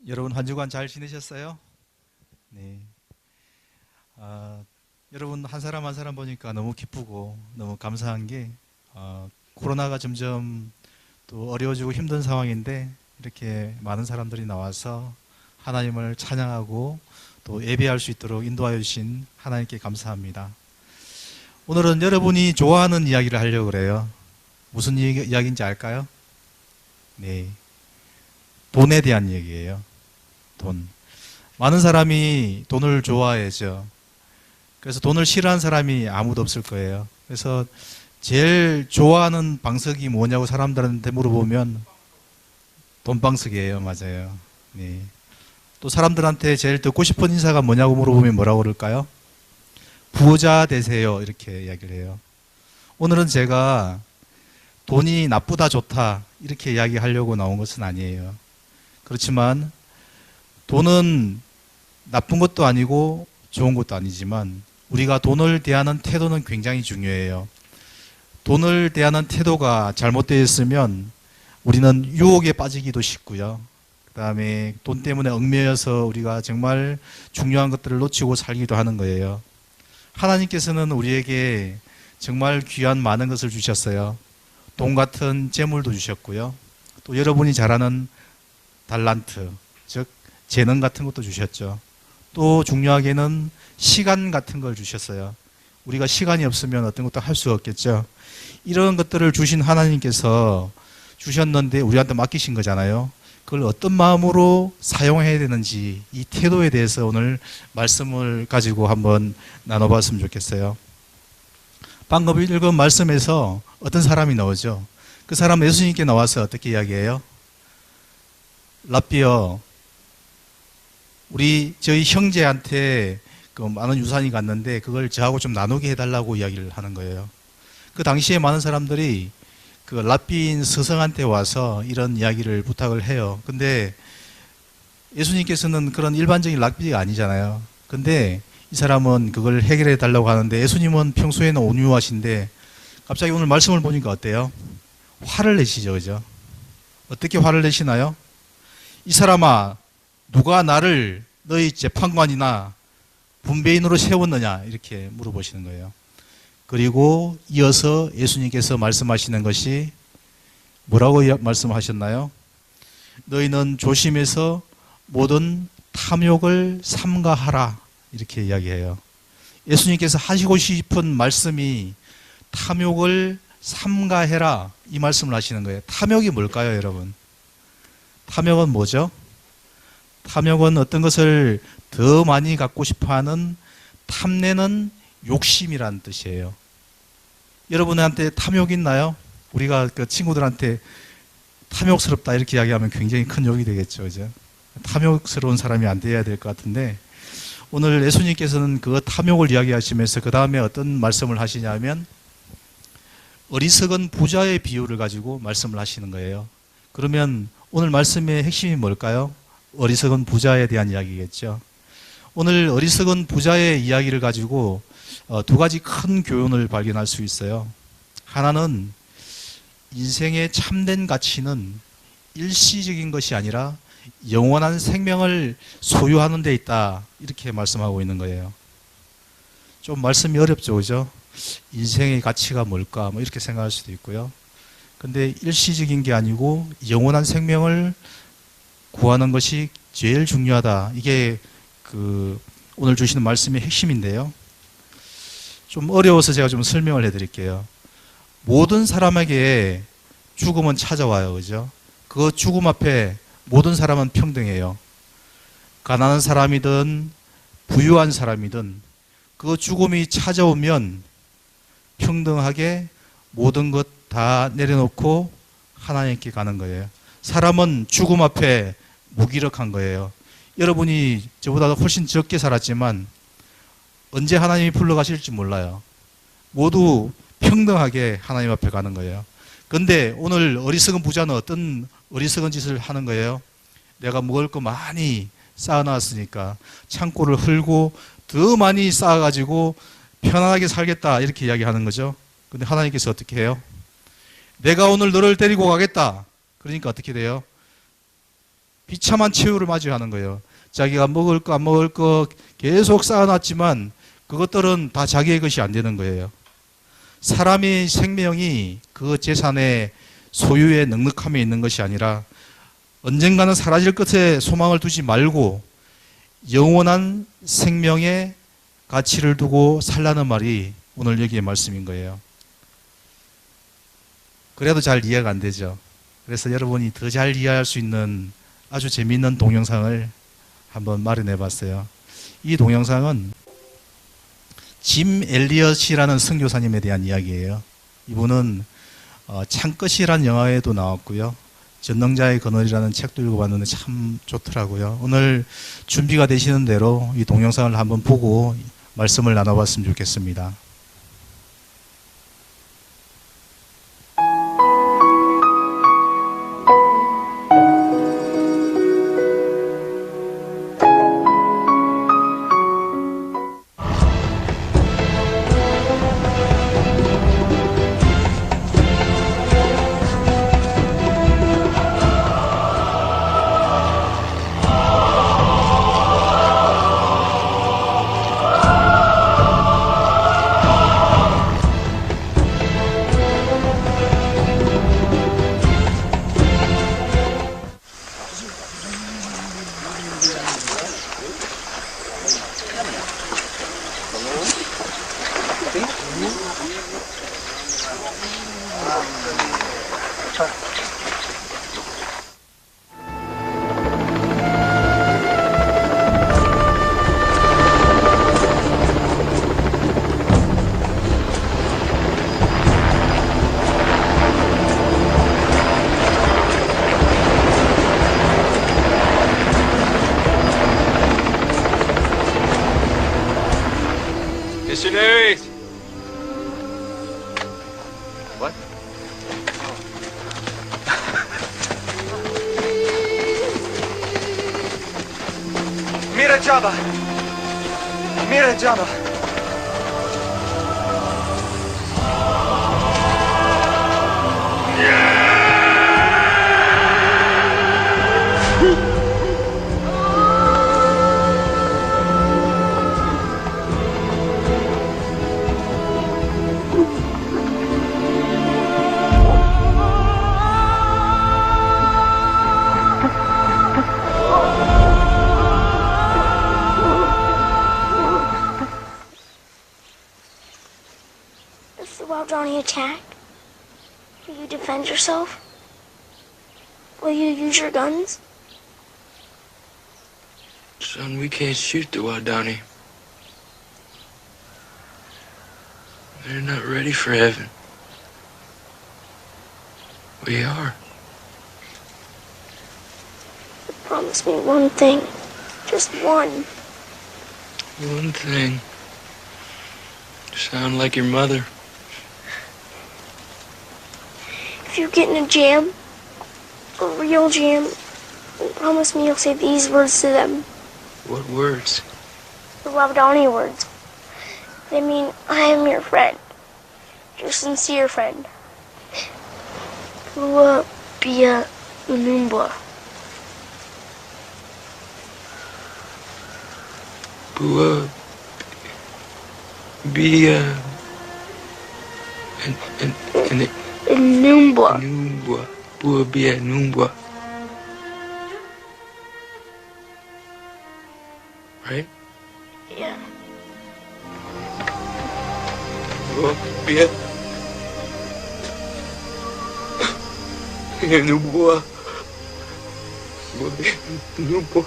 여러분 한 주간 잘 지내셨어요? 네. 여러분 한 사람 한 사람 보니까 너무 기쁘고 너무 감사한 게 코로나가 점점 또 어려워지고 힘든 상황인데 이렇게 많은 사람들이 나와서 하나님을 찬양하고 또 예배할 수 있도록 인도하여 주신 하나님께 감사합니다. 오늘은 여러분이 좋아하는 이야기를 하려고 그래요. 무슨 이야기인지 알까요? 네. 돈에 대한 얘기예요. 돈. 많은 사람이 돈을 좋아해죠. 그래서 돈을 싫어하는 사람이 아무도 없을 거예요. 그래서 제일 좋아하는 방석이 뭐냐고 사람들한테 물어보면 돈방석이에요. 맞아요. 네. 또 사람들한테 제일 듣고 싶은 인사가 뭐냐고 물어보면 뭐라고 그럴까요? 부자 되세요. 이렇게 이야기를 해요. 오늘은 제가 돈이 나쁘다 좋다 이렇게 이야기하려고 나온 것은 아니에요. 그렇지만 돈은 나쁜 것도 아니고 좋은 것도 아니지만 우리가 돈을 대하는 태도는 굉장히 중요해요. 돈을 대하는 태도가 잘못되어 있으면 우리는 유혹에 빠지기도 쉽고요. 그 다음에 돈 때문에 얽매여서 우리가 정말 중요한 것들을 놓치고 살기도 하는 거예요. 하나님께서는 우리에게 정말 귀한 많은 것을 주셨어요. 돈 같은 재물도 주셨고요. 또 여러분이 잘 아는 달란트, 즉 재능 같은 것도 주셨죠. 또 중요하게는 시간 같은 걸 주셨어요. 우리가 시간이 없으면 어떤 것도 할 수 없겠죠. 이런 것들을 주신 하나님께서 주셨는데 우리한테 맡기신 거잖아요. 그걸 어떤 마음으로 사용해야 되는지 이 태도에 대해서 오늘 말씀을 가지고 한번 나눠봤으면 좋겠어요. 방금 읽은 말씀에서 어떤 사람이 나오죠. 그 사람은 예수님께 나와서 어떻게 이야기해요? 랍비여, 저희 형제한테 그 많은 유산이 갔는데 그걸 저하고 좀 나누게 해달라고 이야기를 하는 거예요. 그 당시에 많은 사람들이 그 랍비인 스승한테 와서 이런 이야기를 부탁을 해요. 근데 예수님께서는 그런 일반적인 랍비가 아니잖아요. 근데 이 사람은 그걸 해결해 달라고 하는데 예수님은 평소에는 온유하신데 갑자기 오늘 말씀을 보니까 어때요? 화를 내시죠, 그죠? 어떻게 화를 내시나요? 이 사람아, 누가 나를 너희 재판관이나 분배인으로 세웠느냐? 이렇게 물어보시는 거예요. 그리고 이어서 예수님께서 말씀하시는 것이 뭐라고 말씀하셨나요? 너희는 조심해서 모든 탐욕을 삼가하라. 이렇게 이야기해요. 예수님께서 하시고 싶은 말씀이 탐욕을 삼가해라. 이 말씀을 하시는 거예요. 탐욕이 뭘까요, 여러분? 탐욕은 뭐죠? 탐욕은 어떤 것을 더 많이 갖고 싶어 하는 탐내는 욕심이라는 뜻이에요. 여러분한테 탐욕 있나요? 우리가 그 친구들한테 탐욕스럽다 이렇게 이야기하면 굉장히 큰 욕이 되겠죠. 그죠? 탐욕스러운 사람이 안 돼야 될 것 같은데 오늘 예수님께서는 그 탐욕을 이야기하시면서 그 다음에 어떤 말씀을 하시냐면 어리석은 부자의 비유를 가지고 말씀을 하시는 거예요. 그러면 오늘 말씀의 핵심이 뭘까요? 어리석은 부자에 대한 이야기겠죠. 오늘 어리석은 부자의 이야기를 가지고 두 가지 큰 교훈을 발견할 수 있어요. 하나는 인생의 참된 가치는 일시적인 것이 아니라 영원한 생명을 소유하는 데 있다. 이렇게 말씀하고 있는 거예요. 좀 말씀이 어렵죠, 그죠? 인생의 가치가 뭘까? 뭐 이렇게 생각할 수도 있고요. 근데 일시적인 게 아니고 영원한 생명을 구하는 것이 제일 중요하다. 이게 오늘 주시는 말씀의 핵심인데요. 좀 어려워서 제가 좀 설명을 해드릴게요. 모든 사람에게 죽음은 찾아와요. 그죠? 그 죽음 앞에 모든 사람은 평등해요. 가난한 사람이든 부유한 사람이든 그 죽음이 찾아오면 평등하게 모든 것 다 내려놓고 하나님께 가는 거예요. 사람은 죽음 앞에 무기력한 거예요. 여러분이 저보다 훨씬 적게 살았지만 언제 하나님이 불러가실지 몰라요. 모두 평등하게 하나님 앞에 가는 거예요. 그런데 오늘 어리석은 부자는 어떤 어리석은 짓을 하는 거예요? 내가 먹을 거 많이 쌓아놨으니까 창고를 헐고 더 많이 쌓아가지고 편안하게 살겠다 이렇게 이야기하는 거죠. 근데 하나님께서 어떻게 해요? 내가 오늘 너를 데리고 가겠다. 그러니까 어떻게 돼요? 비참한 최후를 맞이하는 거예요. 자기가 먹을 거 안 먹을 거 계속 쌓아놨지만 그것들은 다 자기의 것이 안 되는 거예요. 사람의 생명이 그 재산의 소유의 넉넉함에 있는 것이 아니라 언젠가는 사라질 것에 소망을 두지 말고 영원한 생명의 가치를 두고 살라는 말이 오늘 여기의 말씀인 거예요. 그래도 잘 이해가 안 되죠. 그래서 여러분이 더 잘 이해할 수 있는 아주 재미있는 동영상을 한번 마련해 봤어요. 이 동영상은 짐 엘리엇이라는 선교사님에 대한 이야기예요. 이분은 창끝이라는 영화에도 나왔고요. 전능자의 그늘이라는 책도 읽어봤는데 참 좋더라고요. 오늘 준비가 되시는 대로 이 동영상을 한번 보고 말씀을 나눠봤으면 좋겠습니다. Missionaries! What? Mira Java! Mira Java! If the Waodani attack, will you defend yourself? Will you use your guns? Son, we can't shoot the Waodani. They're not ready for heaven. We are. Promise me one thing. Just one. One thing. Sound like your mother. If you get in a jam, a real jam, promise me you'll say these words to them. What words? The Waodani words. They mean, I am your friend. Your sincere friend. Bua Bia Unumbwa. Bua. Bia. And Unumbwa. Numbwa. Bua Bia Numbwa. Right? Yeah. Bua Bia. Numbwa. Bua Bia Numbwa.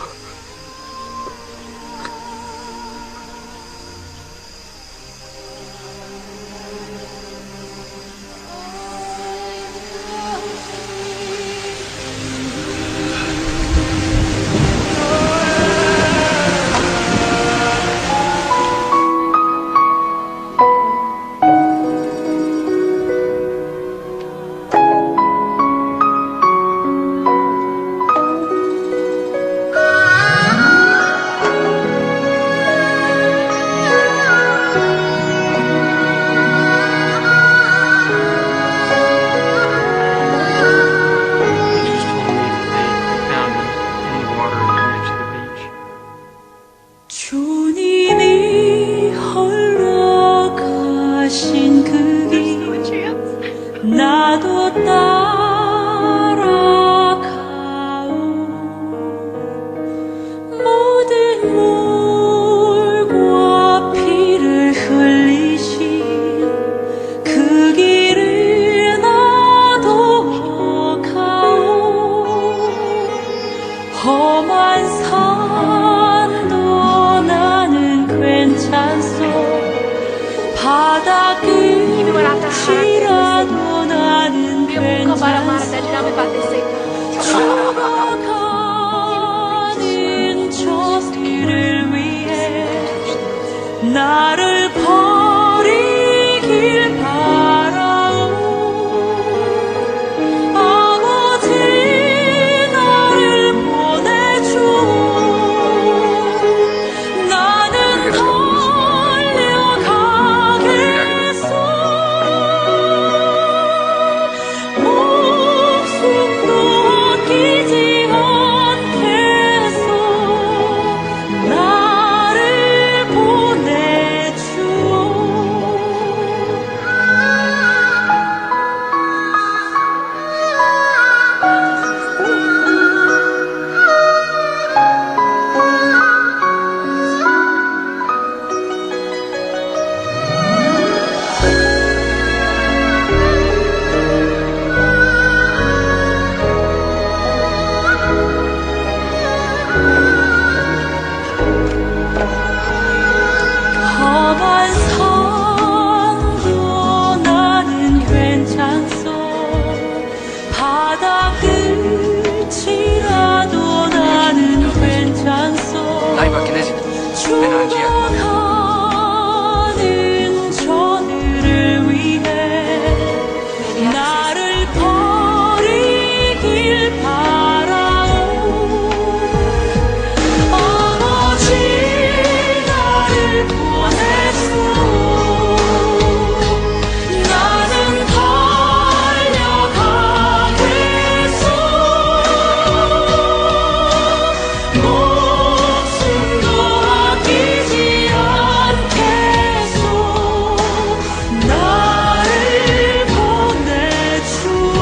Ah! 나도 따라가오. 모든 물과 피를 흘리신 그 길을 나도 가오. 험한 산도 나는 괜찮소. 바다 끝이라도 나는 괜찮소. 죽어가는 저들을 위해 나를 버리길 바라오. 아버지 나를 보내주오. 나는 달려가겠소. 목숨도 아끼지 않겠소. 나를 보내주오. 험한 산도 나는 괜찮소. 바다 끝이라도 나는 괜찮소. 죽어가는 저들을 위해 나를 버리길 바라오. 아버지 나를 보내주오. 나는 달려가겠소. 목숨도 아끼지 않겠소. 나를 보내주오.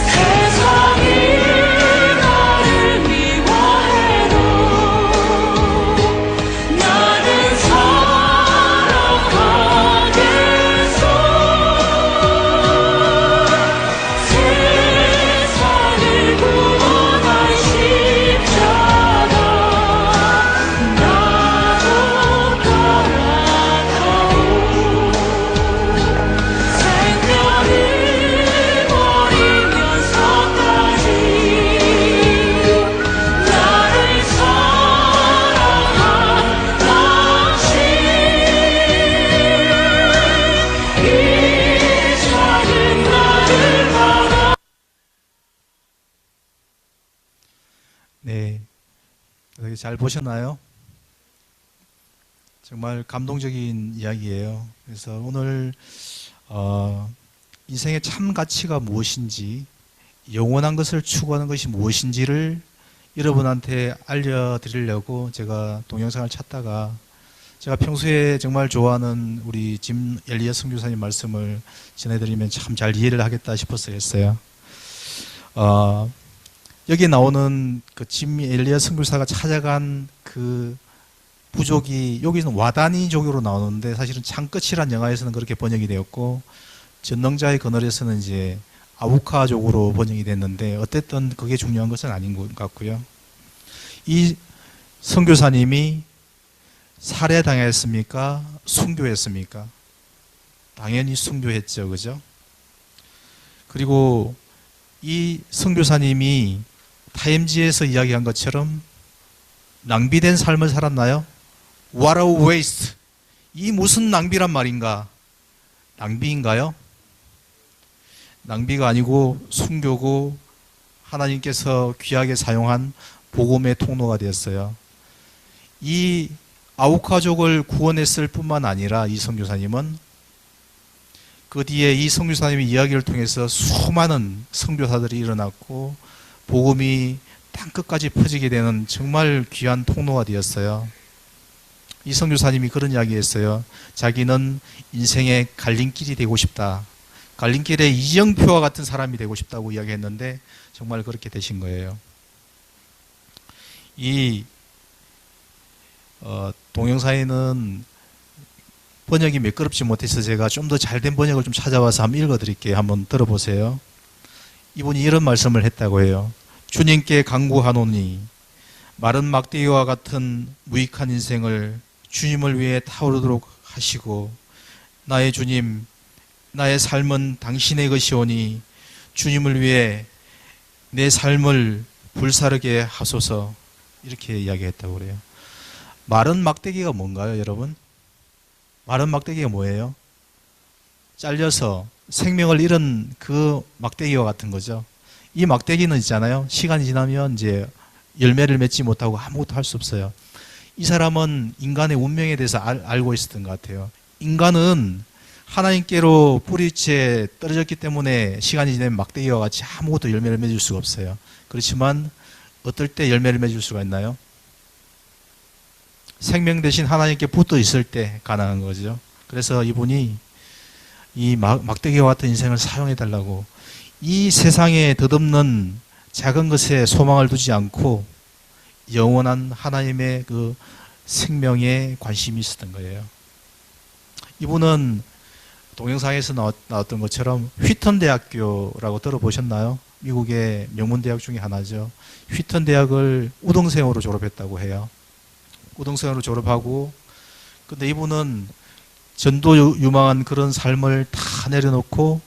세상이 나를 미워해도 나는 살아가겠소. 세상을 구원한 십자가 나도 따라가오. 생명을 버리면서까지 나를 사랑한 당신. 이 작은 나를 받아. 네, 어떻게 잘 보셨나요? 정말 감동적인 이야기예요. 그래서 오늘 인생의 참 가치가 무엇인지, 영원한 것을 추구하는 것이 무엇인지를 여러분한테 알려드리려고 제가 동영상을 찾다가 제가 평소에 정말 좋아하는 우리 짐 엘리엇 선교사님 말씀을 전해드리면 참 잘 이해를 하겠다 싶어서 했어요. 여기 나오는 그 짐 엘리엇 선교사가 찾아간 그 부족이 여기는 와다니족으로 나오는데 사실은 창끝이란 영화에서는 그렇게 번역이 되었고 전능자의 그늘에서는 이제 아우카족으로 번역이 됐는데 어쨌든 그게 중요한 것은 아닌 것 같고요. 이 선교사님이 살해당했습니까? 순교했습니까? 당연히 순교했죠. 그죠? 그리고 이 선교사님이 타임지에서 이야기한 것처럼 낭비된 삶을 살았나요? What a waste! 이 무슨 낭비란 말인가? 낭비인가요? 낭비가 아니고 순교고 하나님께서 귀하게 사용한 복음의 통로가 되었어요. 이 아우카족을 구원했을 뿐만 아니라 이 선교사님은 그 뒤에 이 선교사님의 이야기를 통해서 수많은 선교사들이 일어났고 복음이 땅끝까지 퍼지게 되는 정말 귀한 통로가 되었어요. 이 선교사님이 그런 이야기했어요. 자기는 인생의 갈림길이 되고 싶다. 갈림길의 이정표와 같은 사람이 되고 싶다고 이야기했는데 정말 그렇게 되신 거예요. 이 동영상에는 번역이 매끄럽지 못해서 제가 좀 더 잘된 번역을 좀 찾아와서 한번 읽어드릴게요. 한번 들어보세요. 이분이 이런 말씀을 했다고 해요. 주님께 간구하노니 마른 막대기와 같은 무익한 인생을 주님을 위해 타오르도록 하시고, 나의 주님, 나의 삶은 당신의 것이오니 주님을 위해 내 삶을 불사르게 하소서. 이렇게 이야기했다고 그래요. 마른 막대기가 뭔가요, 여러분? 마른 막대기가 뭐예요? 잘려서 생명을 잃은 그 막대기와 같은 거죠. 이 막대기는 있잖아요. 시간이 지나면 이제 열매를 맺지 못하고 아무것도 할 수 없어요. 이 사람은 인간의 운명에 대해서 알고 있었던 것 같아요. 인간은 하나님께로 뿌리채 떨어졌기 때문에 시간이 지나면 막대기와 같이 아무것도 열매를 맺을 수가 없어요. 그렇지만 어떨 때 열매를 맺을 수가 있나요? 생명 대신 하나님께 붙어 있을 때 가능한 거죠. 그래서 이분이 이 막대기와 같은 인생을 사용해 달라고, 이 세상에 덧없는 작은 것에 소망을 두지 않고 영원한 하나님의 그 생명에 관심이 있었던 거예요. 이분은 동영상에서 나왔던 것처럼 휘턴 대학교라고 들어보셨나요? 미국의 명문 대학 중에 하나죠. 휘턴 대학을 우등생으로 졸업했다고 해요. 우등생으로 졸업하고, 근데 이분은 전도 유망한 그런 삶을 다 내려놓고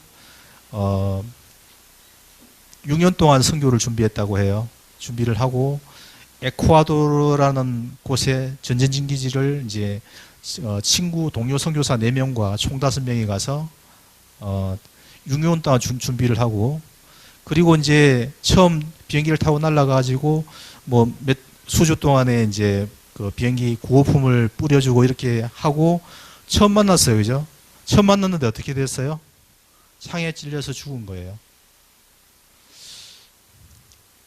6년 동안 선교를 준비했다고 해요. 준비를 하고 에쿠아도르라는 곳에 전전진기지를 이제 친구 동료 선교사 4명과 총 5명이 가서 6년 동안 준비를 하고, 그리고 이제 처음 비행기를 타고 날아가지고 뭐 몇 수주 동안에 이제 그 비행기 구호품을 뿌려주고 이렇게 하고 처음 만났어요. 그죠? 처음 만났는데 어떻게 됐어요? 창에 찔려서 죽은 거예요.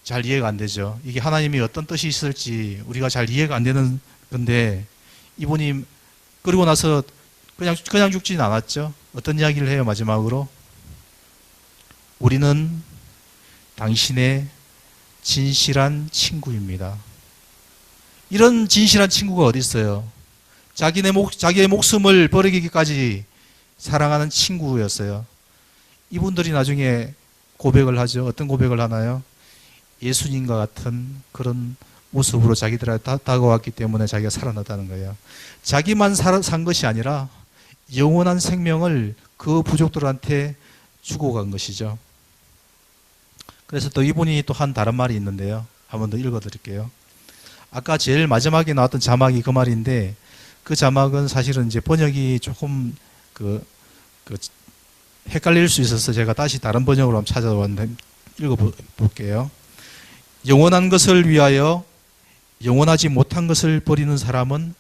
잘 이해가 안 되죠. 이게 하나님이 어떤 뜻이 있을지 우리가 잘 이해가 안 되는 건데, 이분이 그리고 나서 그냥 죽지는 않았죠. 어떤 이야기를 해요, 마지막으로? 우리는 당신의 진실한 친구입니다. 이런 진실한 친구가 어디 있어요? 자기의 목숨을 버리기까지 사랑하는 친구였어요. 이분들이 나중에 고백을 하죠. 어떤 고백을 하나요? 예수님과 같은 그런 모습으로 자기들한테 다가왔기 때문에 자기가 살아났다는 거예요. 자기만 산 것이 아니라 영원한 생명을 그 부족들한테 주고 간 것이죠. 그래서 또 이분이 또 한 다른 말이 있는데요. 한번 더 읽어드릴게요. 아까 제일 마지막에 나왔던 자막이 그 말인데, 그 자막은 사실은 이제 번역이 조금 헷갈릴 수 있어서 제가 다시 다른 번역으로 한번 찾아왔는데 읽어볼게요. 영원한 것을 위하여 영원하지 못한 것을 버리는 사람은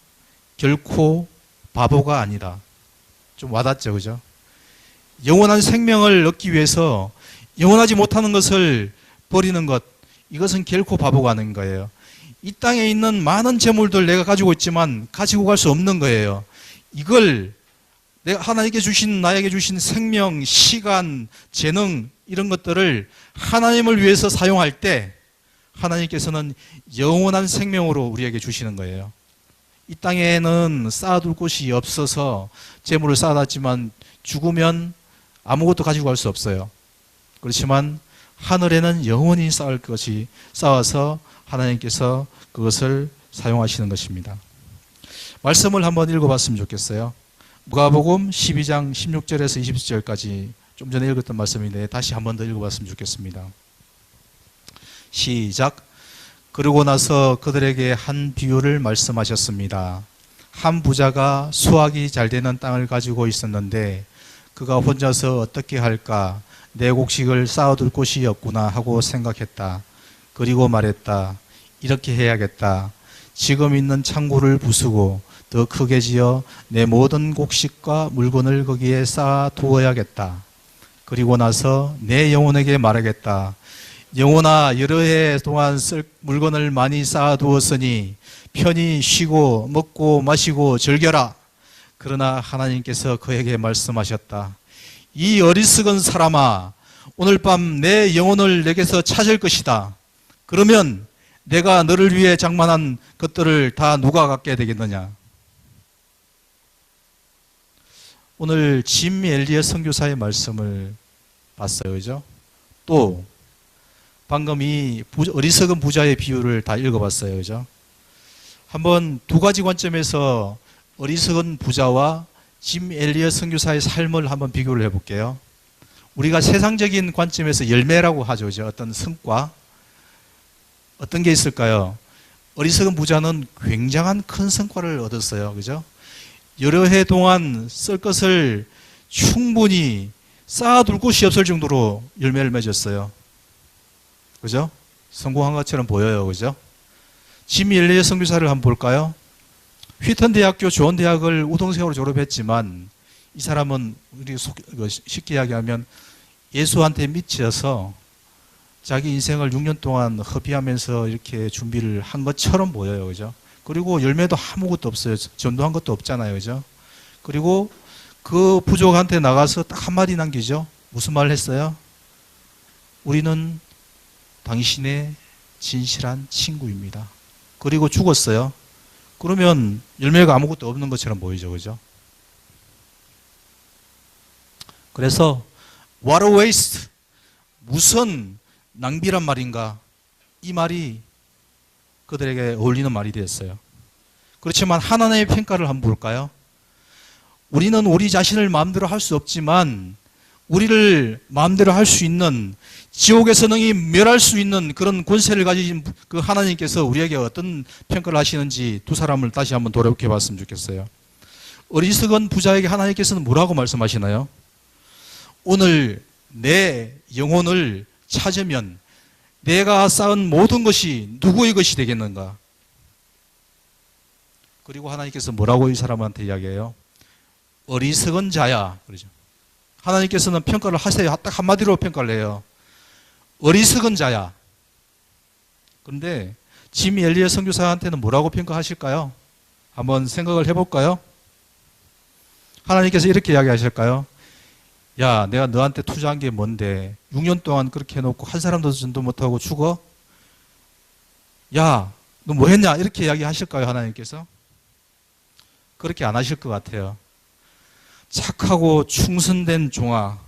결코 바보가 아니다. 좀 와닿죠, 그죠? 영원한 생명을 얻기 위해서 영원하지 못하는 것을 버리는 것, 이것은 결코 바보가 아닌 거예요. 이 땅에 있는 많은 재물들 내가 가지고 있지만 가지고 갈 수 없는 거예요. 이걸 내가 하나님께 주신, 나에게 주신 생명, 시간, 재능, 이런 것들을 하나님을 위해서 사용할 때 하나님께서는 영원한 생명으로 우리에게 주시는 거예요. 이 땅에는 쌓아둘 곳이 없어서 재물을 쌓아놨지만 죽으면 아무것도 가지고 갈 수 없어요. 그렇지만 하늘에는 영원히 쌓을 것이 쌓아서 하나님께서 그것을 사용하시는 것입니다. 말씀을 한번 읽어봤으면 좋겠어요. 누가복음 12장 16절에서 20절까지 좀 전에 읽었던 말씀인데 다시 한번 더 읽어봤으면 좋겠습니다. 시작. 그러고 나서 그들에게 한 비유를 말씀하셨습니다. 한 부자가 수확이 잘 되는 땅을 가지고 있었는데 그가 혼자서 어떻게 할까? 내 곡식을 쌓아둘 곳이 없구나 하고 생각했다. 그리고 말했다. 이렇게 해야겠다. 지금 있는 창고를 부수고 더 크게 지어 내 모든 곡식과 물건을 거기에 쌓아 두어야겠다. 그리고 나서 내 영혼에게 말하겠다. 영혼아, 여러 해 동안 쓸 물건을 많이 쌓아 두었으니 편히 쉬고 먹고 마시고 즐겨라. 그러나 하나님께서 그에게 말씀하셨다. 이 어리석은 사람아, 오늘 밤 내 영혼을 내게서 찾을 것이다. 그러면 내가 너를 위해 장만한 것들을 다 누가 갖게 되겠느냐? 오늘 짐 엘리엇 선교사의 말씀을 봤어요. 그죠? 또 방금 이 어리석은 부자의 비유를 다 읽어봤어요. 그죠? 한번 두 가지 관점에서 어리석은 부자와 짐 엘리엇 선교사의 삶을 한번 비교를 해볼게요. 우리가 세상적인 관점에서 열매라고 하죠. 그죠? 어떤 성과, 어떤 게 있을까요? 어리석은 부자는 굉장한 큰 성과를 얻었어요. 그죠? 여러 해 동안 쓸 것을 충분히 쌓아둘 곳이 없을 정도로 열매를 맺었어요. 그죠? 성공한 것처럼 보여요. 그죠? 짐 엘리엇 선교사를 한번 볼까요? 휘턴 대학교 좋은 대학을 우등생으로 졸업했지만 이 사람은 우리 쉽게 이야기하면 예수한테 미쳐서 자기 인생을 6년 동안 허비하면서 이렇게 준비를 한 것처럼 보여요. 그죠? 그리고 열매도 아무것도 없어요. 전도한 것도 없잖아요. 그죠? 그리고 그 부족한테 나가서 딱 한마디 남기죠. 무슨 말을 했어요? 우리는 당신의 진실한 친구입니다. 그리고 죽었어요. 그러면 열매가 아무것도 없는 것처럼 보이죠. 그죠? 그래서 what a waste, 무슨 낭비란 말인가, 이 말이 그들에게 어울리는 말이 되었어요. 그렇지만 하나님의 평가를 한번 볼까요? 우리는 우리 자신을 마음대로 할 수 없지만 우리를 마음대로 할 수 있는, 지옥에서 능히 멸할 수 있는 그런 권세를 가지신 그 하나님께서 우리에게 어떤 평가를 하시는지 두 사람을 다시 한번 돌아보게 봤으면 좋겠어요. 어리석은 부자에게 하나님께서는 뭐라고 말씀하시나요? 오늘 내 영혼을 찾으면 내가 쌓은 모든 것이 누구의 것이 되겠는가? 그리고 하나님께서 뭐라고 이 사람한테 이야기해요? 어리석은 자야. 그러죠. 하나님께서는 평가를 하세요. 딱 한마디로 평가를 해요. 어리석은 자야. 그런데 짐 엘리엇 선교사한테는 뭐라고 평가하실까요? 한번 생각을 해볼까요? 하나님께서 이렇게 이야기하실까요? 야, 내가 너한테 투자한 게 뭔데 6년 동안 그렇게 해놓고 한 사람도 전도 못하고 죽어? 야, 너 뭐 했냐? 이렇게 이야기하실까요? 하나님께서? 그렇게 안 하실 것 같아요. 착하고 충성된 종아,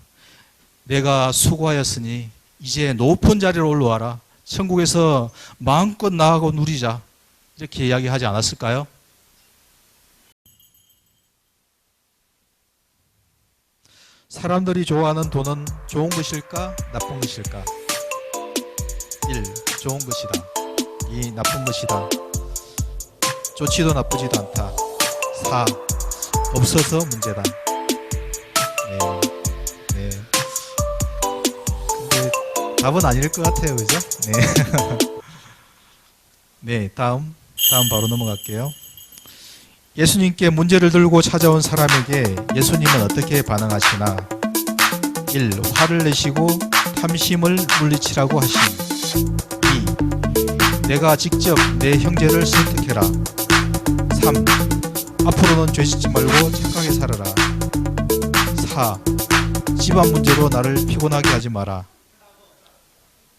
내가 수고하였으니 이제 높은 자리로 올라와라. 천국에서 마음껏 나하고 누리자. 이렇게 이야기하지 않았을까요? 사람들이 좋아하는 돈은 좋은 것일까? 나쁜 것일까? 1. 좋은 것이다. 2. 나쁜 것이다. 좋지도 나쁘지도 않다. 4. 없어서 문제다. 네. 근데 답은 아닐 것 같아요. 그죠? 네. 네, 다음 바로 넘어갈게요. 예수님께 문제를 들고 찾아온 사람에게 예수님은 어떻게 반응하시나? 1. 화를 내시고 탐심을 물리치라고 하심. 2. 내가 직접 내 형제를 설득해라. 3. 앞으로는 죄짓지 말고 착하게 살아라. 4. 집안 문제로 나를 피곤하게 하지 마라.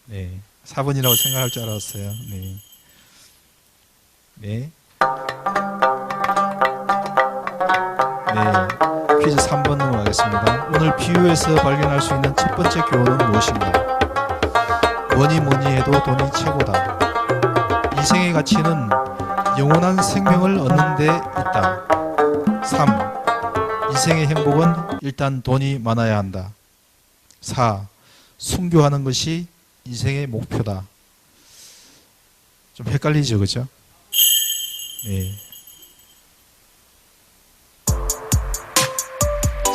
네, 4번이라고 생각할 줄 알았어요. 네. 네. 네, 퀴즈 3번 넘어가겠습니다. 오늘 비유에서 발견할 수 있는 첫 번째 교훈은 무엇인가? 뭐니 해도 돈이 최고다. 인생의 가치는 영원한 생명을 얻는 데 있다. 3. 인생의 행복은 일단 돈이 많아야 한다. 4. 순교하는 것이 인생의 목표다. 좀 헷갈리죠, 그죠? 네.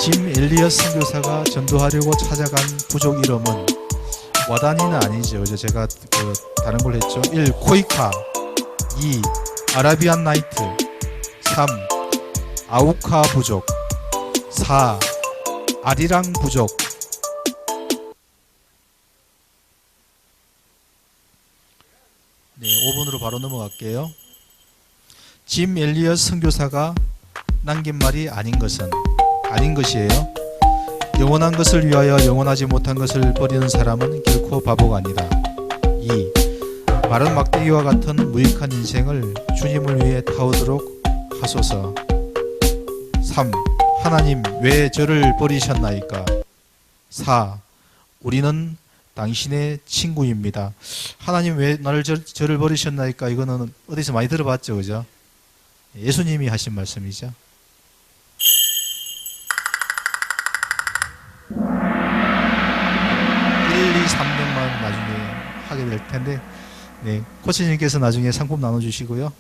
짐 엘리엇 선교사가 전도하려고 찾아간 부족 이름은 와다니는 아니죠. 그죠? 제가 다른 걸 했죠. 1. 코이카. 2. 아라비안 나이트. 3. 아우카 부족. 4. 아리랑 부족. 네, 5번으로 바로 넘어갈게요. 짐 엘리엇 선교사가 남긴 말이 아닌 것이에요. 영원한 것을 위하여 영원하지 못한 것을 버리는 사람은 결코 바보가 아니다. 2. 마른 막대기와 같은 무익한 인생을 주님을 위해 타오도록 하소서. 3. 하나님 왜 저를 버리셨나이까? 4. 우리는 당신의 친구입니다. 하나님 왜 저를 버리셨나이까? 이거는 어디서 많이 들어봤죠, 그죠? 예수님이 하신 말씀이죠. 1, 2, 3등만 나중에 하게 될 텐데, 네, 코치님께서 나중에 상품 나눠주시고요.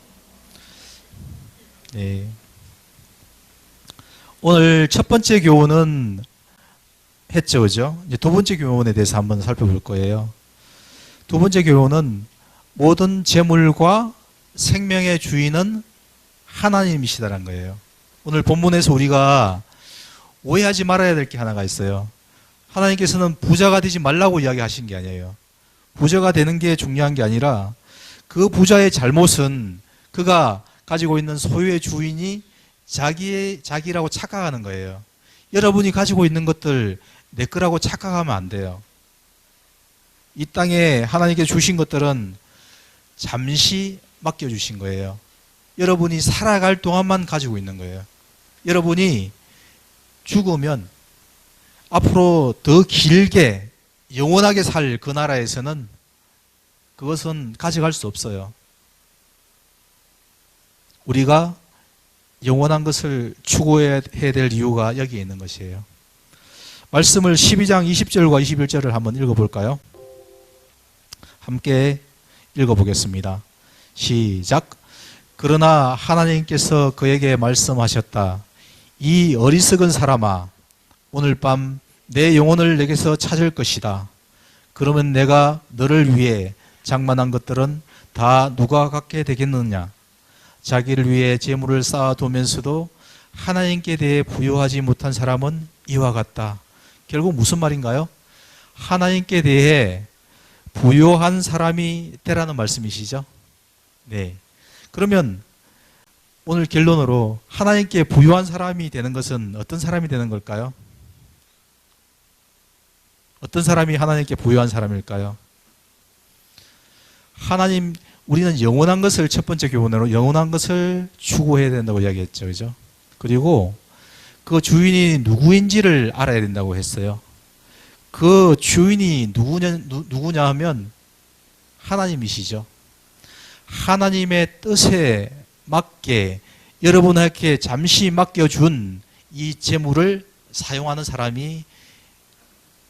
네. 오늘 첫 번째 교훈은 했죠, 그죠? 이제 두 번째 교훈에 대해서 한번 살펴볼 거예요. 두 번째 교훈은 모든 재물과 생명의 주인은 하나님이시다라는 거예요. 오늘 본문에서 우리가 오해하지 말아야 될 게 하나가 있어요. 하나님께서는 부자가 되지 말라고 이야기하신 게 아니에요. 부자가 되는 게 중요한 게 아니라 그 부자의 잘못은 그가 가지고 있는 소유의 주인이 자기라고 착각하는 거예요. 여러분이 가지고 있는 것들 내 거라고 착각하면 안 돼요. 이 땅에 하나님께 주신 것들은 잠시 맡겨주신 거예요. 여러분이 살아갈 동안만 가지고 있는 거예요. 여러분이 죽으면 앞으로 더 길게 영원하게 살 그 나라에서는 그것은 가져갈 수 없어요. 우리가 영원한 것을 추구해야 될 이유가 여기에 있는 것이에요. 말씀을 12장 20절과 21절을 한번 읽어볼까요? 함께 읽어보겠습니다. 시작. 그러나 하나님께서 그에게 말씀하셨다. 이 어리석은 사람아, 오늘 밤 내 영혼을 내게서 찾을 것이다. 그러면 내가 너를 위해 장만한 것들은 다 누가 갖게 되겠느냐? 자기를 위해 재물을 쌓아두면서도 하나님께 대해 부여하지 못한 사람은 이와 같다. 결국 무슨 말인가요? 하나님께 대해 부여한 사람이 되라는 말씀이시죠? 네. 그러면 오늘 결론으로 하나님께 부여한 사람이 되는 것은 어떤 사람이 되는 걸까요? 어떤 사람이 하나님께 부여한 사람일까요? 우리는 영원한 것을 첫 번째 교훈으로 영원한 것을 추구해야 된다고 이야기했죠. 그죠? 그리고 그 주인이 누구인지를 알아야 된다고 했어요. 그 주인이 누구냐 하면 하나님이시죠. 하나님의 뜻에 맞게 여러분에게 잠시 맡겨준 이 재물을 사용하는 사람이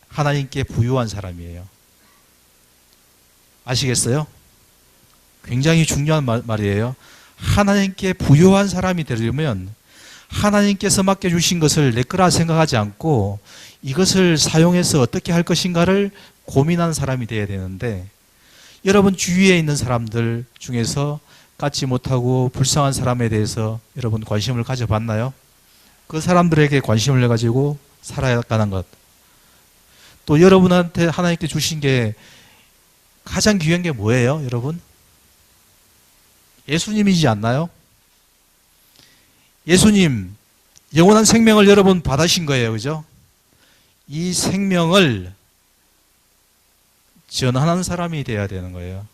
하나님께 부유한 사람이에요. 아시겠어요? 굉장히 중요한 말이에요. 하나님께 부유한 사람이 되려면 하나님께서 맡겨주신 것을 내 거라 생각하지 않고 이것을 사용해서 어떻게 할 것인가를 고민하는 사람이 되어야 되는데, 여러분 주위에 있는 사람들 중에서 갖지 못하고 불쌍한 사람에 대해서 여러분 관심을 가져봤나요? 그 사람들에게 관심을 내가지고 살아가는 것. 또 여러분한테 하나님께 주신 게 가장 귀한 게 뭐예요, 여러분? 예수님이지 않나요? 예수님, 영원한 생명을 여러분 받으신 거예요, 그죠? 이 생명을 전하는 사람이 돼야 되는 거예요.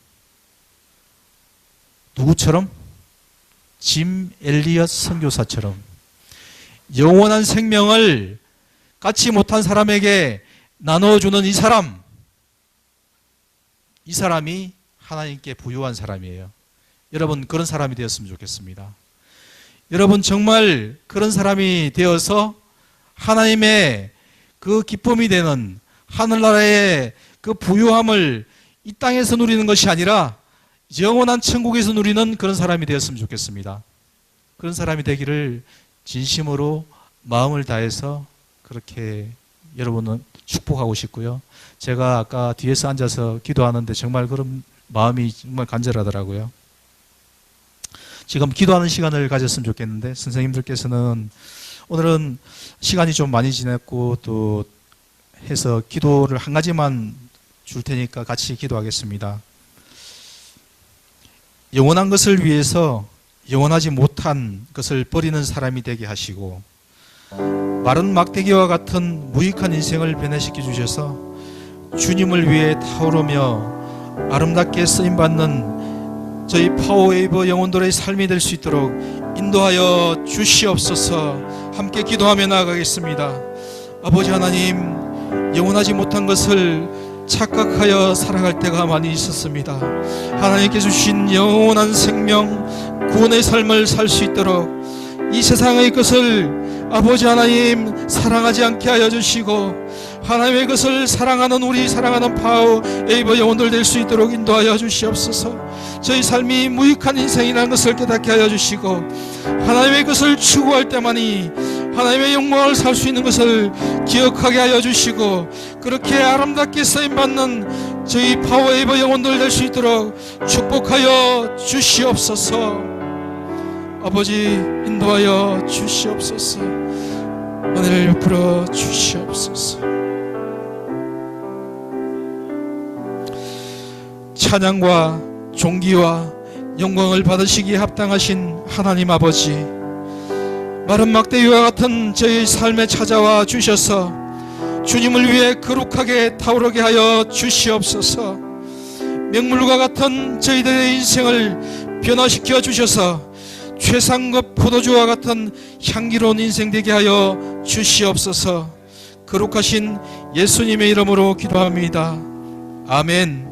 누구처럼? 짐 엘리엇 선교사처럼 영원한 생명을 갖지 못한 사람에게 나눠주는 이 사람이 하나님께 부유한 사람이에요. 여러분 그런 사람이 되었으면 좋겠습니다. 여러분 정말 그런 사람이 되어서 하나님의 그 기쁨이 되는 하늘나라의 그 부유함을 이 땅에서 누리는 것이 아니라 영원한 천국에서 누리는 그런 사람이 되었으면 좋겠습니다. 그런 사람이 되기를 진심으로 마음을 다해서 그렇게 여러분은 축복하고 싶고요. 제가 아까 뒤에서 앉아서 기도하는데 정말 그런 마음이 정말 간절하더라고요. 지금 기도하는 시간을 가졌으면 좋겠는데, 선생님들께서는 오늘은 시간이 좀 많이 지났고 또 해서 기도를 한 가지만 줄 테니까 같이 기도하겠습니다. 영원한 것을 위해서 영원하지 못한 것을 버리는 사람이 되게 하시고, 마른 막대기와 같은 무익한 인생을 변화시켜 주셔서 주님을 위해 타오르며 아름답게 쓰임받는 저희 파워웨이브 영혼들의 삶이 될 수 있도록 인도하여 주시옵소서. 함께 기도하며 나아가겠습니다. 아버지 하나님, 영원하지 못한 것을 착각하여 살아갈 때가 많이 있었습니다. 하나님께 주신 영원한 생명, 구원의 삶을 살 수 있도록 이 세상의 것을 아버지 하나님 사랑하지 않게 하여 주시고, 하나님의 것을 사랑하는 우리 사랑하는 파워웨이브 영혼들 될 수 있도록 인도하여 주시옵소서. 저희 삶이 무익한 인생이라는 것을 깨닫게 하여 주시고, 하나님의 것을 추구할 때만이 하나님의 영광을 살 수 있는 것을 기억하게 하여 주시고, 그렇게 아름답게 쓰임받는 저희 파워웨이브 영혼들 될 수 있도록 축복하여 주시옵소서. 아버지, 인도하여 주시옵소서. 은혜를 베풀어 주시옵소서. 찬양과 존귀와 영광을 받으시기에 합당하신 하나님 아버지, 마른 막대기와 같은 저희 삶에 찾아와 주셔서 주님을 위해 거룩하게 타오르게 하여 주시옵소서. 맹물과 같은 저희들의 인생을 변화시켜 주셔서 최상급 포도주와 같은 향기로운 인생 되게 하여 주시옵소서. 거룩하신 예수님의 이름으로 기도합니다. 아멘.